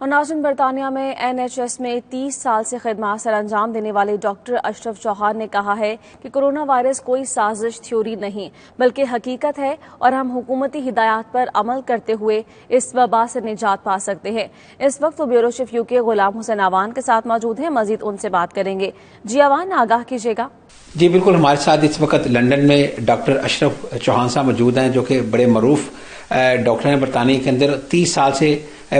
اور ناظرین، برطانیہ میں NHS میں 30 سال سے خدمات سر انجام دینے والے ڈاکٹر اشرف چوہان نے کہا ہے کہ کورونا وائرس کوئی سازش تھیوری نہیں بلکہ حقیقت ہے اور ہم حکومتی ہدایات پر عمل کرتے ہوئے اس وبا سے نجات پا سکتے ہیں۔ اس وقت وہ بیورو چیف UK غلام حسین آوان کے ساتھ موجود ہیں، مزید ان سے بات کریں گے۔ جی آوان، آگاہ کیجیے گا۔ جی بالکل، ہمارے ساتھ اس وقت لندن میں ڈاکٹر اشرف چوہان صاحب موجود ہیں، جو کہ بڑے معروف ڈاکٹر ہیں برطانیہ کے اندر، 30 سال سے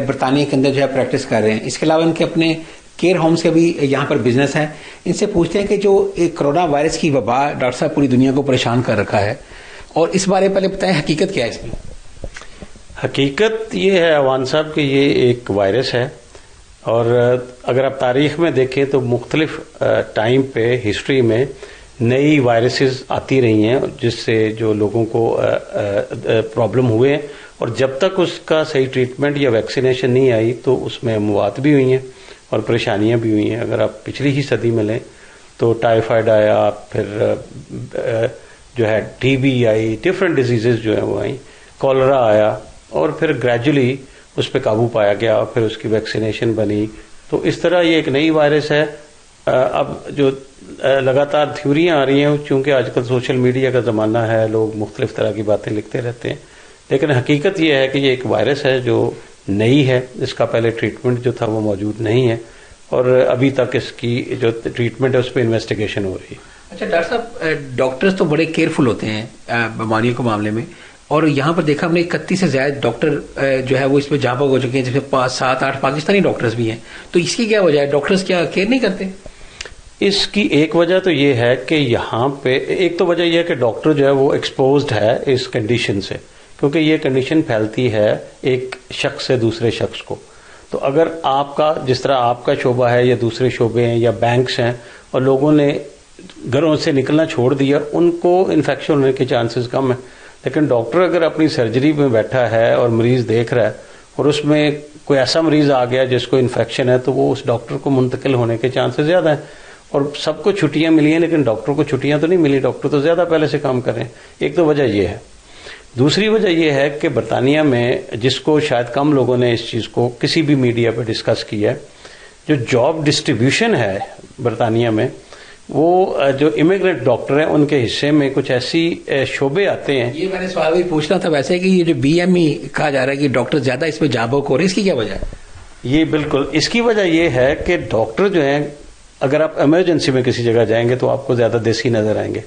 برطانیہ کے اندر جو ہے پریکٹس کر رہے ہیں۔ اس کے علاوہ ان کے اپنے کیئر ہومز کے بھی یہاں پر بزنس ہے۔ ان سے پوچھتے ہیں کہ جو کرونا وائرس کی وبا ڈاکٹر صاحب پوری دنیا کو پریشان کر رکھا ہے، اور اس بارے پہلے بتائیں حقیقت کیا ہے اس میں؟ حقیقت یہ ہے عوان صاحب کہ یہ ایک وائرس ہے، اور اگر آپ تاریخ میں دیکھیں تو مختلف ٹائم پہ ہسٹری میں نئی وائرسز آتی رہی ہیں جس سے جو لوگوں کو پرابلم ہوئے ہیں، اور جب تک اس کا صحیح ٹریٹمنٹ یا ویکسینیشن نہیں آئی تو اس میں اموات بھی ہوئی ہیں اور پریشانیاں بھی ہوئی ہیں۔ اگر آپ پچھلی ہی صدی میں لیں تو ٹائیفائڈ آیا، پھر جو ہے TB آئی، ڈفرینٹ ڈیزیزز جو ہیں وہ آئیں، کولرا آیا، اور پھر گریجولی اس پہ قابو پایا گیا، اور پھر اس کی ویکسینیشن بنی۔ تو اس طرح یہ ایک نئی وائرس ہے۔ اب جو لگاتار تھیوریاں آ رہی ہیں، چونکہ آج کل سوشل میڈیا کا زمانہ ہے، لوگ مختلف طرح کی باتیں لکھتے رہتے ہیں، لیکن حقیقت یہ ہے کہ یہ ایک وائرس ہے جو نئی ہے، اس کا پہلے ٹریٹمنٹ جو تھا وہ موجود نہیں ہے، اور ابھی تک اس کی جو ٹریٹمنٹ ہے اس پہ انویسٹیگیشن ہو رہی ہے۔ اچھا ڈاکٹر صاحب، ڈاکٹرز تو بڑے کیئرفل ہوتے ہیں بیماریوں کے معاملے میں، اور یہاں پر دیکھا ہم نے 31 سے زیادہ ڈاکٹر جو ہے وہ اس پہ جاں بحق ہو چکے ہیں، جس میں 7-8 پاکستانی ڈاکٹرز بھی ہیں۔ تو اس کی کیا وجہ ہے؟ ڈاکٹرز کیا کیئر نہیں کرتے؟ اس کی ایک وجہ تو یہ ہے کہ یہاں پہ ایک تو وجہ یہ ہے کہ ڈاکٹر جو ہے وہ ایکسپوزڈ ہے اس کنڈیشن سے، کیونکہ یہ کنڈیشن پھیلتی ہے ایک شخص سے دوسرے شخص کو۔ تو اگر آپ کا، جس طرح آپ کا شعبہ ہے یا دوسرے شعبے ہیں یا بینکس ہیں، اور لوگوں نے گھروں سے نکلنا چھوڑ دیا، ان کو انفیکشن ہونے کے چانسز کم ہیں۔ لیکن ڈاکٹر اگر اپنی سرجری میں بیٹھا ہے اور مریض دیکھ رہا ہے، اور اس میں کوئی ایسا مریض آ گیا جس کو انفیکشن ہے، تو وہ اس ڈاکٹر کو منتقل ہونے کے چانسز زیادہ ہیں۔ اور سب کو چھٹیاں ملی ہیں لیکن ڈاکٹر کو چھٹیاں تو نہیں ملی، ڈاکٹر تو زیادہ پہلے سے کام کر رہے ہیں۔ ایک تو وجہ یہ ہے۔ دوسری وجہ یہ ہے کہ برطانیہ میں، جس کو شاید کم لوگوں نے اس چیز کو کسی بھی میڈیا پہ ڈسکس کیا ہے، جو جاب ڈسٹریبیوشن ہے برطانیہ میں، وہ جو امیگرینٹ ڈاکٹر ہیں ان کے حصے میں کچھ ایسی شعبے آتے ہیں۔ یہ میں نے سوال بھی پوچھنا تھا ویسے کہ یہ جو BME کہا جا رہا ہے کہ ڈاکٹر زیادہ اس میں جاں بحق ہو رہے ہیں، اس کی کیا وجہ ہے؟ یہ بالکل اس کی وجہ یہ ہے کہ ڈاکٹر جو ہیں، اگر آپ ایمرجنسی میں کسی جگہ جائیں گے تو آپ کو زیادہ دیسی نظر آئیں گے۔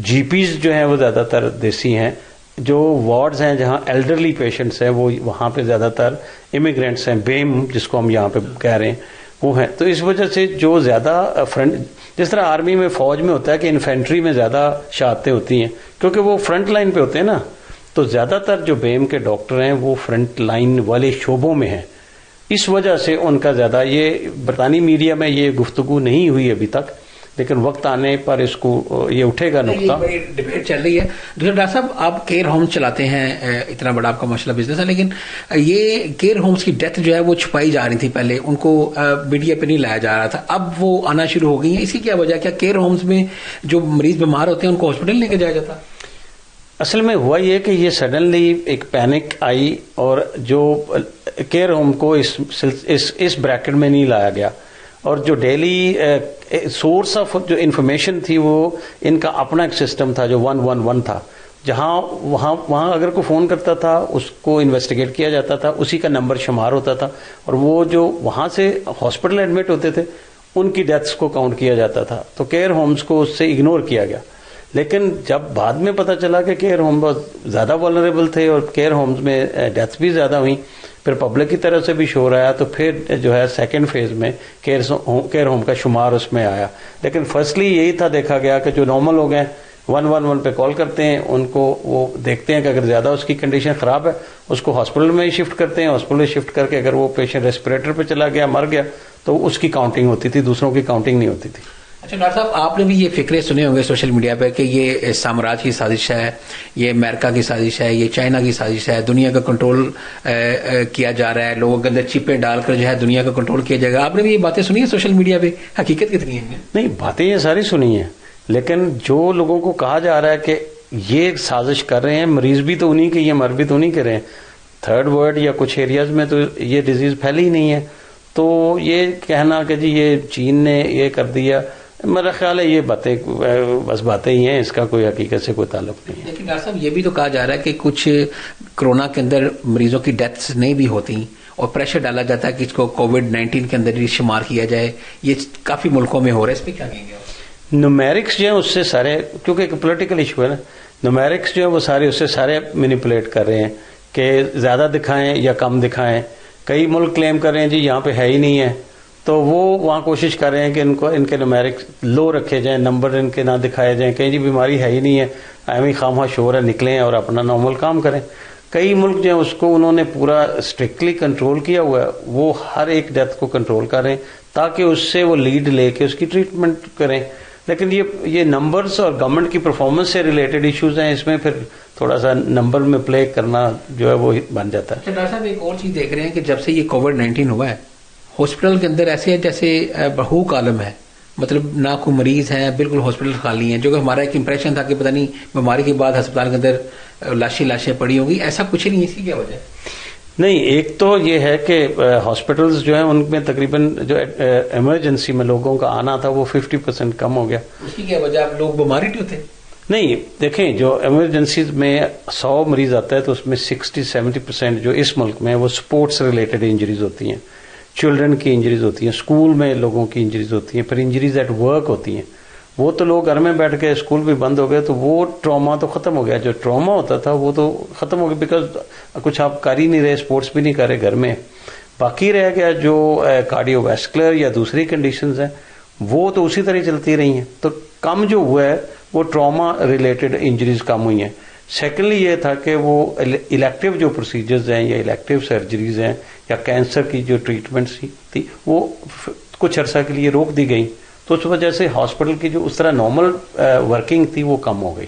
GPs جو ہیں وہ زیادہ تر دیسی ہیں۔ جو وارڈز ہیں جہاں ایلڈرلی پیشنٹس ہیں، وہ وہاں پہ زیادہ تر امیگرینٹس ہیں، BAME جس کو ہم یہاں پہ کہہ رہے ہیں، وہ ہیں۔ تو اس وجہ سے جو زیادہ جس طرح آرمی میں، فوج میں ہوتا ہے کہ انفینٹری میں زیادہ شہادتیں ہوتی ہیں کیونکہ وہ فرنٹ لائن پہ ہوتے ہیں نا، تو زیادہ تر جو BAME کے ڈاکٹر ہیں وہ فرنٹ لائن والے شعبوں میں ہیں۔ اس وجہ سے ان کا زیادہ، یہ برطانوی میڈیا میں یہ گفتگو نہیں ہوئی ابھی تک، لیکن وقت آنے پر اس کو یہ اٹھے گا نقطہ۔ بڑی ڈبیٹ چل رہی ہے۔ دوسرا ڈاکٹر صاحب، آپ کیئر ہوم چلاتے ہیں، اتنا بڑا آپ کا ماشاء اللہ بزنس ہے، لیکن یہ کیئر ہومز کی ڈیتھ جو ہے وہ چھپائی جا رہی تھی، پہلے ان کو میڈیا پہ نہیں لایا جا رہا تھا، اب وہ آنا شروع ہو گئی ہیں۔ اس کی کیا وجہ ہے؟ کیا کیئر ہومز میں جو مریض بیمار ہوتے ہیں ان کو ہاسپٹل لے کے جایا جاتا؟ اصل میں ہوا یہ کہ یہ سڈنلی ایک پینک آئی، اور جو کیئر ہوم کو اس بریکٹ میں نہیں لایا گیا، اور جو ڈیلی سورس آف جو انفارمیشن تھی وہ ان کا اپنا ایک سسٹم تھا جو 111 تھا، جہاں وہاں اگر کوئی فون کرتا تھا اس کو انویسٹیگیٹ کیا جاتا تھا، اسی کا نمبر شمار ہوتا تھا، اور وہ جو وہاں سے ہاسپٹل ایڈمٹ ہوتے تھے ان کی ڈیتھس کو کاؤنٹ کیا جاتا تھا۔ تو کیئر ہومز کو اس سے اگنور کیا گیا۔ لیکن جب بعد میں پتہ چلا کہ کیئر ہوم بہت زیادہ والنریبل تھے اور کیئر ہومز میں ڈیتھس بھی زیادہ ہوئیں، پھر پبلک کی طرف سے بھی شور آیا، تو پھر جو ہے سیکنڈ فیز میں کیئر ہوم کا شمار اس میں آیا۔ لیکن فرسٹلی یہی تھا، دیکھا گیا کہ جو نارمل لوگ ہیں 111 پہ کال کرتے ہیں، ان کو وہ دیکھتے ہیں کہ اگر زیادہ اس کی کنڈیشن خراب ہے اس کو ہاسپٹل میں ہی شفٹ کرتے ہیں، ہاسپٹل میں شفٹ کر کے اگر وہ پیشنٹ ریسپریٹر پہ چلا گیا، مر گیا، تو اس کی کاؤنٹنگ ہوتی تھی، دوسروں کی کاؤنٹنگ نہیں ہوتی تھی۔ اچھا ڈاکٹر صاحب، آپ نے بھی یہ فکرے سنے ہوں گے سوشل میڈیا پہ کہ یہ سامراج کی سازش ہے، یہ امریکہ کی سازش ہے، یہ چائنا کی سازش ہے، دنیا کا کنٹرول کیا جا رہا ہے، لوگوں کے اندر چپیں ڈال کر جو ہے دنیا کا کنٹرول کیا جائے گا۔ آپ نے بھی یہ باتیں سنی ہیں سوشل میڈیا پہ؟ حقیقت کتنی ہے؟ نہیں، باتیں یہ ساری سنی ہیں، لیکن جو لوگوں کو کہا جا رہا ہے کہ یہ سازش کر رہے ہیں، مریض بھی تو انہیں کے، یہ مر بھی تو انہیں کے رہے ہیں، تھرڈ ورلڈ یا کچھ ایریاز میں تو یہ ڈیزیز پھیلی ہی نہیں ہے. تو یہ کہنا کہ جی یہ چین نے یہ کر دیا، میرا خیال ہے یہ باتیں بس باتیں ہی ہیں، اس کا کوئی حقیقت سے کوئی تعلق نہیں ہے. لیکن ڈاکٹر صاحب یہ بھی تو کہا جا رہا ہے کہ کچھ کورونا کے اندر مریضوں کی ڈیتھس نہیں بھی ہوتی اور پریشر ڈالا جاتا ہے کہ اس کو کووڈ-19 کے اندر ہی شمار کیا جائے. یہ کافی ملکوں میں ہو رہا ہے، اس پہ کیا کہیں گے؟ نومیرکس جو ہیں اس سے سارے، کیونکہ ایک پولیٹیکل ایشو ہے نا، نومیرکس جو ہے وہ سارے اس سے سارے مینیپولیٹ کر رہے ہیں کہ زیادہ دکھائیں یا کم دکھائیں. کئی ملک کلیم کر رہے ہیں جی یہاں پہ ہے ہی نہیں ہے، تو وہ وہاں کوشش کر رہے ہیں کہ ان کے نومیرکس لو رکھے جائیں، نمبر ان کے نہ دکھائے جائیں، کہیں جی بیماری ہے ہی نہیں ہے، ایویں خواہ شور ہے، نکلیں اور اپنا نارمل کام کریں. کئی ملک جو ہیں اس کو انہوں نے پورا اسٹرکٹلی کنٹرول کیا ہوا ہے، وہ ہر ایک ڈیتھ کو کنٹرول کر رہے ہیں تاکہ اس سے وہ لیڈ لے کے اس کی ٹریٹمنٹ کریں. لیکن یہ نمبرز اور گورنمنٹ کی پرفارمنس سے ریلیٹڈ ایشوز ہیں، اس میں پھر تھوڑا سا نمبر میں پلے کرنا جو ہے وہ بن جاتا ہے. ڈاکٹر صاحب ایک اور چیز دیکھ رہے ہیں کہ جب سے یہ کووڈ-19 ہوا ہے ہاسپٹل کے اندر ایسے ہے جیسے بہوک عالم ہے، مطلب نہ کوئی مریض ہے، بالکل ہاسپٹل خالی ہیں، جو کہ ہمارا ایک امپریشن تھا کہ پتہ نہیں بیماری کے بعد ہسپتال کے اندر لاشیں پڑی ہوں گی. ایسا کچھ نہیں، اسی کیا وجہ ہے؟ نہیں، ایک تو یہ ہے کہ ہاسپٹلز جو ہیں ان میں تقریباً جو ایمرجنسی میں لوگوں کا آنا تھا وہ 50% کم ہو گیا. اس کی کیا وجہ؟ آپ لوگ بیماری نہیں ہوتے؟ نہیں، دیکھیں جو ایمرجنسیز میں 100 مریض آتا ہے تو اس میں 60-70% جو اس ملک میں وہ سپورٹس ریلیٹڈ انجریز ہوتی ہیں، چلڈرن کی انجریز ہوتی ہیں، اسکول میں لوگوں کی انجریز ہوتی ہیں، پھر انجریز ایٹ ورک ہوتی ہیں. وہ تو لوگ گھر میں بیٹھ کے، اسکول بھی بند ہو گئے تو وہ ٹراما تو ختم ہو گیا. جو ٹراما ہوتا تھا وہ تو ختم ہو گیا، بیکاز کچھ آپ کر ہی نہیں رہے، اسپورٹس بھی نہیں کر رہے گھر میں. باقی رہ گیا جو کارڈیو ویسکولر یا دوسری کنڈیشنز ہیں وہ تو اسی طرح چلتی رہی ہیں. تو کم جو ہوا ہے وہ ٹراما ریلیٹڈ انجریز کم ہوئی ہیں. سیکنڈلی یہ تھا کہ وہ الیکٹیو جو پروسیجرز ہیں یا الیکٹیو سرجریز ہیں یا کینسر کی جو ٹریٹمنٹس تھی وہ کچھ عرصہ کے لیے روک دی گئی، تو اس وجہ سے ہاسپٹل کی جو اس طرح نارمل ورکنگ تھی وہ کم ہو گئی.